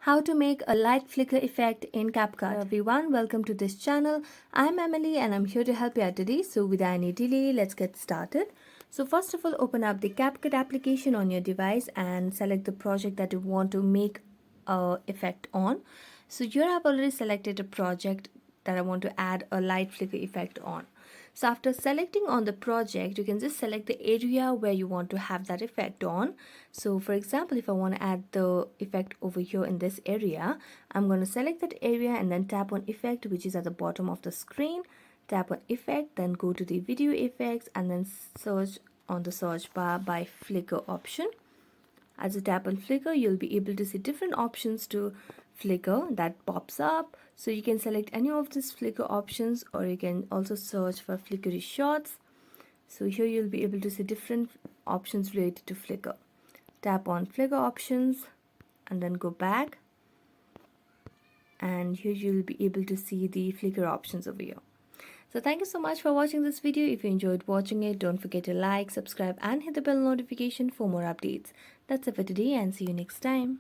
How to make a light flicker effect in Capcut. Hello everyone, welcome to this channel. I'm Emily and I'm here to help you out today. So without any delay, let's get started. So first of all, open up the Capcut application on your device and select the project that you want to make a effect on. So here I've already selected a project that I want to add a light flicker effect on. So after selecting on the project, you can just select the area where you want to have that effect on. So for example, if I want to add the effect over here in this area, I'm going to select that area and then tap on effect, which is at the bottom of the screen. Tap on effect, then go to the video effects and then search on the search bar by flicker option. As you tap on flicker, you'll be able to see different options to flicker that pops up. So you can select any of these flicker options, or you can also search for flickery shots. So here you'll be able to see different options related to flicker. Tap on flicker options and then go back, and here you'll be able to see the flicker options over here. So thank you so much for watching this video. If you enjoyed watching it, don't forget to like, subscribe and hit the bell notification for more updates. That's it for today and see you next time.